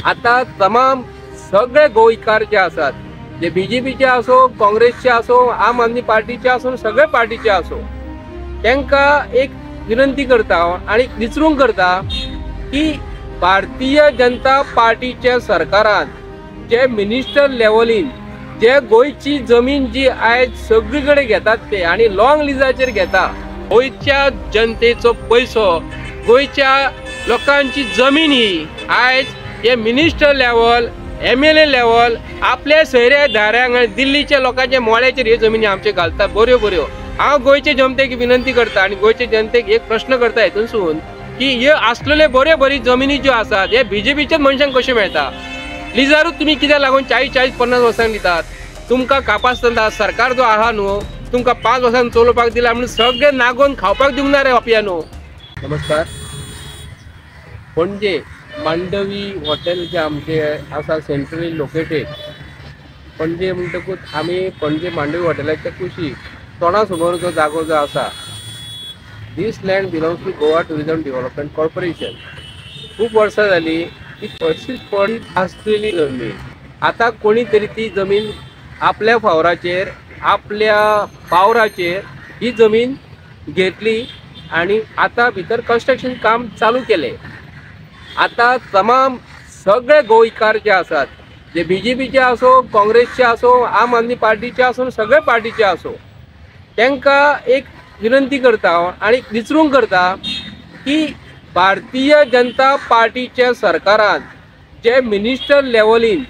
आता तमाम सगळे गोंयकार जे आसात, जे बीजेपीचे असो, काँग्रेसचे असो, आम आदमी पार्टीचे असो, सगळे पार्टीचे असो, तांकां एक विनंती करता आणि विचारूंक करता की भारतीय जनता पार्टीच्या सरकारान जे मिनिस्टर लेवलीन जे गोंयची जमीन जी आयज सगळी कडेन घेतात ते आणि लॉंग लिजाचेर घेता, गोंयच्या जनतेचो पैसो, गोंयच्या लोकांची जमीन ही आयज हे मिनिस्टर लेवल, MLA लेवल आपल्या सोयऱ्या दारांक आणि दिल्लीच्या लोकांच्या मोळ्याचेर ह्यो जमिनी आमचे घालता बऱ्यो बऱ्यो। हांव गोंयचे जनतेक विनंती करता आणि गोंयचे जनतेक एक प्रश्न करता हेतूनसून की ह्यो आसलेले बऱ्यो जमिनी ज्यो आसात हे बीजेपीच्याच मनशांक कशें मेळटा? लिजारूच तुमी कित्याक लागून 40-50 वर्सांक दितात? तुमकां कापासतना सरकार जो आहा न्हू तुमकां 5 वर्सांक चलोवपाक दिला म्हणून सगळे नागोवन खावपाक दिवंक ना रे अपिया न्हू। नमस्कार। पणजे मांडवी हॉटेल जे आमचे आसा सेंट्रली लोकेटेड पणजे म्हणटकूच आमी पणजे मांडवी हॉटेलाच्या कुशीक तोंडा समोर जो जागो जो आसा, this land belongs to Goa tourism development corporation. खूब वर्सां जाली ती तशीच पडीत आसलेली जमीन आता कोणी तरी ती जमीन आपल्या फावराचेर, आपल्या पावराचेर ही जमीन घेतली आणि आता भितर कन्स्ट्रक्शन काम चालू केले। आता तमाम सगळे गोंयकार जे आसात, जे बीजेपीचे असो, काँग्रेसचे असो, आम आदमी पार्टीचे असो, सगळे पार्टीचे असो, तांकां एक विनंती करता आणि विचारूंक करता की भारतीय जनता पार्टीच्या सरकारान जे मिनिस्टर लेवलीन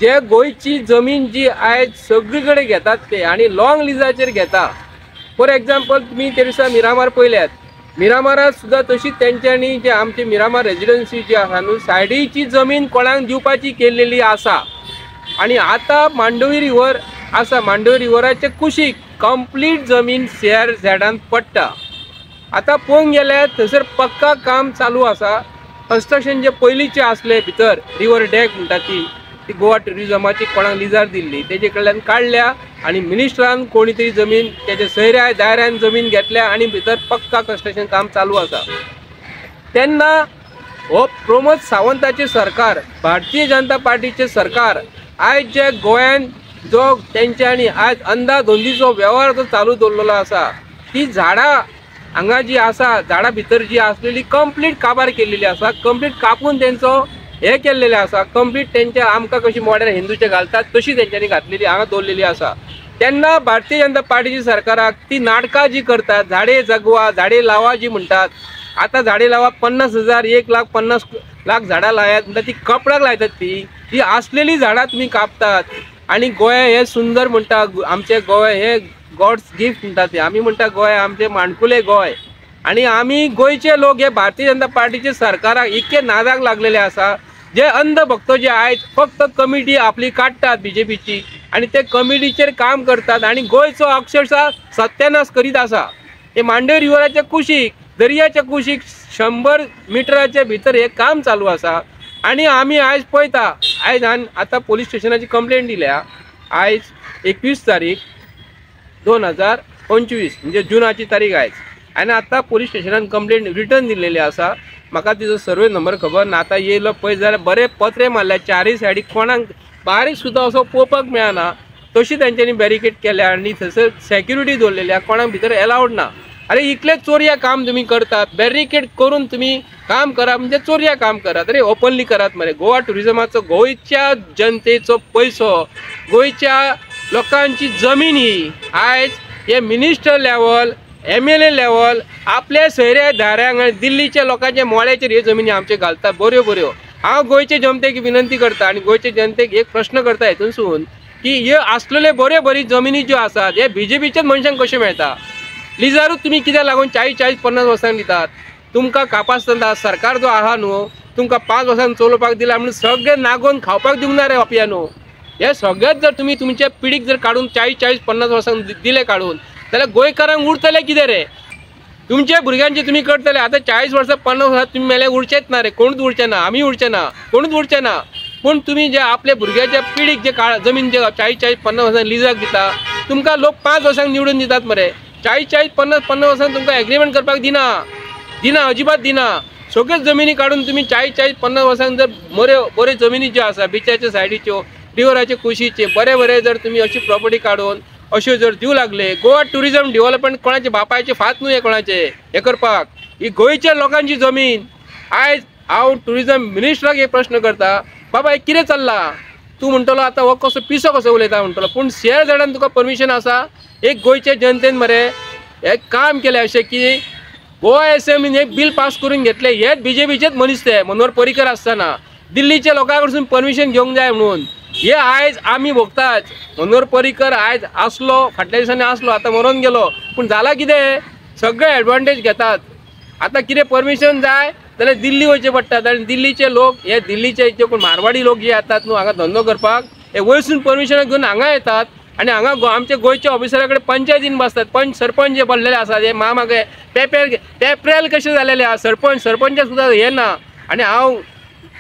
जे गोंयची जमीन जी आयज सगळी कडेन घेतात ते आणि लॉंग लिजाचेर घेता। फॉर एग्जाम्पल तुमी ते दिसा मिरामार पळयल्यात, मिरामारात सुद्धा तशीच तेंच्यांनी जे आमचे मिरामार रेजिडेन्सी जी आसा न्हू सायडीची जमीन कोणाक दिवपाची केल्लेली आसा आणि आता मांडवी रिवर आसा, मांडवी रिवराचे कुशीक कंप्लीट जमीन CRZ पडटा। आता पळोवंक गेल्यार थंयसर पक्का काम चालू आसा। कन्स्ट्रक्शन जे पयलींचे आसले भितर रिवर डेक म्हणटा ती गोवा टुरिझमाची कोणाक लिजार दिल्ली तेजे कडल्यान काडल्या आणि मिनिस्टरान कोणी तरी जमीन त्याच्या सोयऱ्या दायऱ्यान जमीन घेतल्या आणि भितर पक्का कन्स्ट्रक्शन काम चालू आसा। तेन्ना हो प्रमोद सावंताचे सरकार, भारतीय जनता पार्टीचे सरकार आयज जे गोंयान जो तेंच्यांनी आयज अंधाधुंदीचो व्यवहार जो चालू दवरलेलो आसा, ती झाडां हांगा जी आसा, झाडां भितर जी आसलेली कंप्लीट काबार केल्लेली आसा, कंप्लीट कापून तेंचो हे केल्लेले आसा, कंप्लीट तेंच्या आमकां कशी मॉडर्न हिंदूचे घालतात तशी तेंच्यांनी घातलेली हांगा दवरलेली आसा। तेन्ना भारतीय जनता पार्टीची सरकाराक ती नाटकां जी करतात, झाडे जगवा झाडे लावा जी म्हणटात, आता झाडे लावा 50,000 1,50,000 झाडां लायात म्हणटा ती कपडाक लायतात ती आसलेली झाडां तुमी कापतात आणि गोंय हे सुंदर म्हणटा, आमचे गोंय हे गॉड्स गिफ्ट म्हणटा ते, आमी म्हणटा गोंय आमचे माणकुले गोंय आणि आमी गोंयचे लोक हे भारतीय जनता पार्टीचे सरकाराक इतके नादाक लागलेले आसा जे अंध भक्त जे आयज फक्त कमिटी आपली काडटात बीजेपीची आणि ते कमिटीचेर काम करतात आणि गोंयचो अक्षरशः सत्यानाश करीत आसा। हे मांडवी रिवराच्या कुशीक, दर्याच्या कुशीक 100 मिटराच्या भितर हे काम चालू आसा आणि आमी आयज पळयता, आयज आता पोलीस स्टेशनाची कंप्लेंट दिल्या आयज 21 तारीख 2025 म्हणजे जुनाची तारीख आयज, आणि आता पोलीस स्टेशनान कंप्लेंट रिटर्न दिलेली आसा। म्हाका तिजो सर्वे नंबर खबर ना, आता येयलो पळय जाल्यार बरे पत्रे मारल्या चारय सायडीक, कोणाक बारीक सुद्दां असो पळोवपाक मेळना तशी तेंच्यांनी बॅरिकेड केल्या आणि थंयसर सेक्युरिटी दवरलेल्या, कोणाक भितर एलावड ना। अरे इतले चोरया काम तुम्ही करतात, बॅरिकेड करून तुम्ही काम करा म्हणजे चोरया काम करात, अरे ओपनली करात मरे। गोवा टुरिझमाचो, गोंयच्या जनतेचो पैसो, गोंयच्या लोकांची जमीन ही आयज हे मिनिस्टर लेवल, MLA लेवल आपल्या सोयऱ्या दारांक आणि दिल्लीच्या लोकांच्या मोळ्याचेर ह्यो जमिनी आमचे घालता बऱ्यो बऱ्यो। हांव गोंयचे जनतेक विनंती करता आणि गोंयचे जनतेक एक प्रश्न करता हेतूनसून की ह्यो आसलेले बऱ्यो जमिनी ज्यो आसात हे बीजेपीच्याच मनशांक कशें मेळटा? लिजारूच तुमी कित्याक लागून 40-50 वर्सांक दितात? तुमकां कापासतना सरकार जो आहा न्हू तुमकां 5 वर्सांक चलोवपाक दिला म्हणून सगळे नागोवन खावपाक दिवंक ना रे अपिया न्हू। हे सगळेच जर तुमी तुमच्या पिढीक जर काडून 40-50 वर्सांक दिले काडून जाल्यार गोंयकारांक उरतले कितें रे? तुमच्या भुरग्यांचे तुम्ही करतले। आता 40 वर्सां 50 वर्सां तुम्ही मेले उरचेच ना रे, कोणूच उरचे ना, आमी उरचे ना, कोणूच उरचे ना। पण तुम्ही जे आपल्या भुरग्याच्या पिढीक जे जमीन जे 40-50 वर्सांक लिजाक दिता, तुमकां लोक 5 वर्सांक निवडून दितात मरे। 40-50 वर्सांक तुमकां एग्रीमेंट करपाक दिना, अजिबात दिना। सगळ्यो जमिनी काढून तुम्ही 40-50 वर्सांक जर बऱ्यो जमिनी ज्यो आसा बिचाच्या सायडीच्यो रिवराचे कुशीचे बरे जर तुम्ही अशी प्रॉपर्टी काढून अश्यो जर दिवं लागले, गोवा टुरिझम डेव्हलपमेंट कोणाचे बापायचे फात न्हू हे कोणाचे हे करपाक, ही गोंयच्या लोकांची जमीन. आयज हांव टुरिझम मिनिस्टराक एक प्रश्न करता, बाबा हे कितें चल्ला? तूं म्हणटलो आतां हो कसो पिसो कसो उलयता म्हणटलो, पूण शेअर झाडान तुका परमिशन आसा? एक गोंयच्या जनतेन मरे एक काम केलें अशें की गोवा असेंब्लीन एक बिल पास करून घेतले, हेच बीजेपीचेच मनीस ते मनोहर पर्रीकर आसतना दिल्लीच्या लोकां कडसून परमिशन घेवंक जाय म्हणून. हे आयज आमी भोगतात. मनोहर पर्रीकर आयज आसलो, फाटल्या दिसांनी आसलो, आतां मरून गेलो, पूण जाला कितें? सगळे एडवांटेज घेतात. आतां कितें परमिशन जाय जाल्यार दिल्ली वयचें पडटात आनी दिल्लीचे लोक हे दिल्लीचे जे कोण मारवाडी लोक जे येतात न्हू हांगा धंदो करपाक, हे वयरसून परमिशन घेवन हांगा येतात आनी हांगा आमचे गोंयचे ऑफिसरा कडेन पंचायतीन बसतात. सरपंच जे पडलेले आसात हे मागे पेपरेल कशें जालेले आहा, सरपंच सुद्दां हे ना. आनी हांव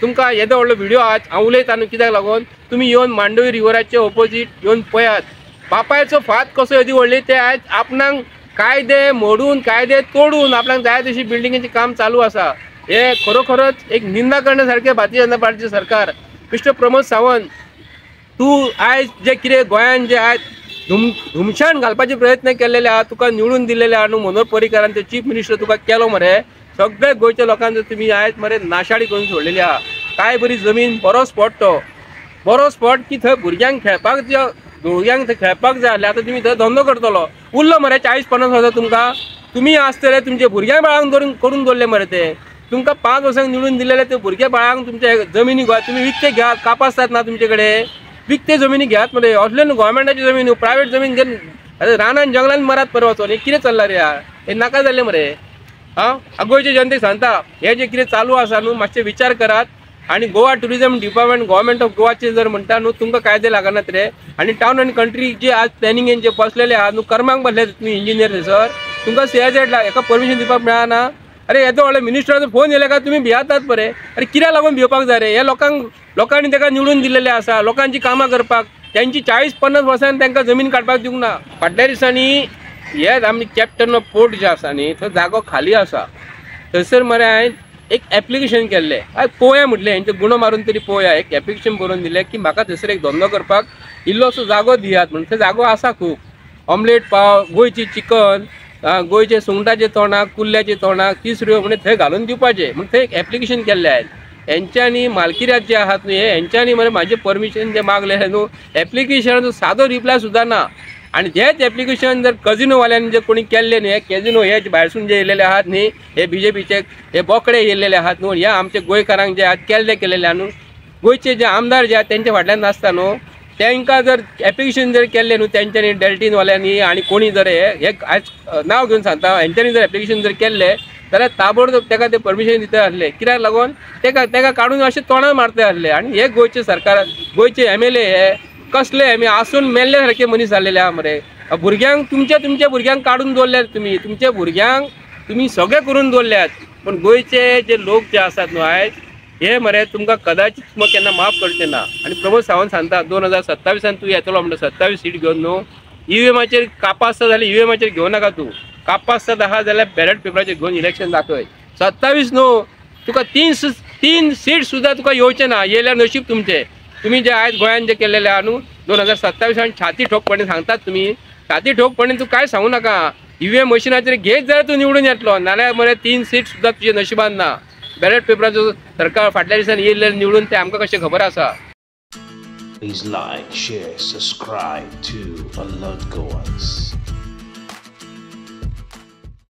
तुमकां येदो व्हडलो व्हिडिओ आज हांव उलयता न्हू कित्याक लागून, तुमी येवन मांडवी रिवराचे ऑपोजीट येवन पळयात बापायचो फात कसो येदी व्हडली. ते आयज आपणाक कायदे मोडून कायदे तोडून आपल्याक जाय तशी बिल्डिंगेचें काम चालू आसा. हे खरोखरच एक निंदा करण्यासारखे भारतीय जनता पार्टीचे सरकार. मिस्टर प्रमोद सावंत, तूं आयज जे कितें गोंयान जे आयज धुमशान घालपाचे प्रयत्न केलेले आहा, तुका निवडून दिलेले आहा न्हू मनोहर पर्रीकरान ते चीफ मिनिस्टर तुका केलो मरे, सगळे गोंयच्या लोकांचो तुम्ही आयज मरे नाशाडी करून सोडलेली आहा. काय बरी जमीन, बरो स्पॉट तो, बरो स्पॉट की थंय भुरग्यांक खेळपाक थंय खेळपाक जाय आसलें. आतां तुमी थंय धंदो करतलो, उरलो मरे 40-50 वर्सां तुमकां. तुमी आसतले तुमचे भुरग्यां बाळांक करून दवरले मरे ते. तुमकां 5 वर्सांक निवडून दिलेले ते भुरग्या बाळांक तुमचे जमिनी गोंय तुम्ही विकते घेयात, कापासतात ना तुमचे कडेन, विकते जमिनी घेयात मरे. असले न्हू गोवोरमेंटाची जमीन, प्रायवेट जमीन घेवन रानान जंगलान मरात परत वचोन. हे कितें चल्लां रे यार? हे नाका जालें मरे. गोंयच्या जनतेक सांगता, हे जे कितें चालू आसा न्हू मातशे विचार करात. आणि Goa tourism department government of गोवाचे जर म्हणटा न्हू तुमकां कायदे लागनात रे. आणि टाउन आनी कंट्री जे आज प्लॅनिंगेन जे बसलेले आहा न्हू, कर्मांक बसले तुम्ही इंजिनियर थंयसर, तुमकां CIZ हेका परमिशन दिवपाक मेळना. अरे येदो व्हडलो मिनिस्टराचो फोन येयले काय तुम्ही भियातात मरे. अरे कित्याक लागून भिवपाक जाय रे? हे लोकांनी ताका निवडून दिलेले आसा लोकांची कामां करपाक. त्यांची 40-50 वर्सांनी तांकां जमीन काडपाक दिवंक ना. फाटल्या दिसांनी हे आमी कॅप्टन ऑफ पोर्ट जे आसा न्ही थंय जागो खाली आसा, थंयसर मरे हांवें एक एप्लिकेशन केल्लें. पळोवया म्हटलें हेंचे गुण मारून तरी पळोवया. एक एप्लिकेशन बरोवन दिलें की म्हाका थंयसर एक धंदो करपाक इल्लोसो जागो दियात म्हणून. थंय जागो आसा खूब. ऑमलेट पाव, गोंयची चिकन, गोंयचे सुंगटाचे तोंडाक, कुल्ल्याचे तोंडाक 30 रुपया म्हणजे थंय घालून दिवपाचें म्हणून थंय एक एप्लिकेशन केल्लें हांवें. हेंच्यांनी मालकिराज जे आहात न्हू हेंच्यांनी मरे म्हाजें परमिशन जे मागलें न्हू, एप्लिकेशनाचो सादो रिप्लाय सुद्दां ना. आणि हेच एप्लिकेशन जर कजिनोवाल्यांनी जे कोणी केल्ले न्ही, हे कॅजिनो हे भायरसून जे येयलेले आहात न्ही, हे BJPचे हे बोकडे येयलेले आहात न्हू, हे आमचे गोंयकारांक जे आहात केल्लेले आहा न्हू, गोंयचे जे आमदार जे आहात तेंच्या फाटल्यान नासता न्हू, तांकां जर एप्लिकेशन जर केल्लें न्हू तेंच्यांनी डेल्टीनवाल्यांनी आणि कोणी जर हे आयज नांव घेवन सांगता हेंच्यांनी जर एप्लिकेशन जर केल्लें जाल्यार ताबडतोब ताका ते परमिशन दिता आसले. कित्याक लागून ताका काडून अशें तोंडां मारता आसले. आणि हे गोंयचे सरकार, गोंयचे MLA हे कसले आमी आसून मेल्ले सारखे मनीस जाल्लेले आहा मरे. भुरग्यांक तुमच्या भुरग्यांक काडून दवरल्यात तुमी, तुमच्या भुरग्यांक तुमी सगळे करून दवरल्यात. पण गोंयचे जे लोक जे आसात न्हू आयज हे मरे तुमकां कदाचित तुमकां केन्ना माफ करचे ना. आणि प्रमोद सावंत सांगता 2027 तूं येतलो म्हणटा 27 सीट घेवन न्हू, EVMचेर कापा आसता जाल्यार EVMचेर घेवं नाका तूं. कापा आसता आहा जाल्यार बॅलेट पेपराचेर घेवन इलेक्शन दाखय. 27 न्हू, तुका 3 सीट सुद्दां तुका येवचे ना. येयल्यार नशीब तुमचें. तुम्ही जे आयज गोंयान जे केलेले आहा न्हू 2027 आणि छाती ठोकपणे सांगतात तुम्ही, छाती ठोकपणे तू काय सांगू नाका. EVM मशिनाचेर घेत जाल्यार तू निवडून येतलो, नाल्यार मरे 3 सीट सुद्दां तुजे नशिबान ना. बॅलेट पेपराचो सरकार फाटल्या दिसांनी येयले निवडून ते आमकां कशें खबर आसा. Please like, share, subscribe to Alert Goans.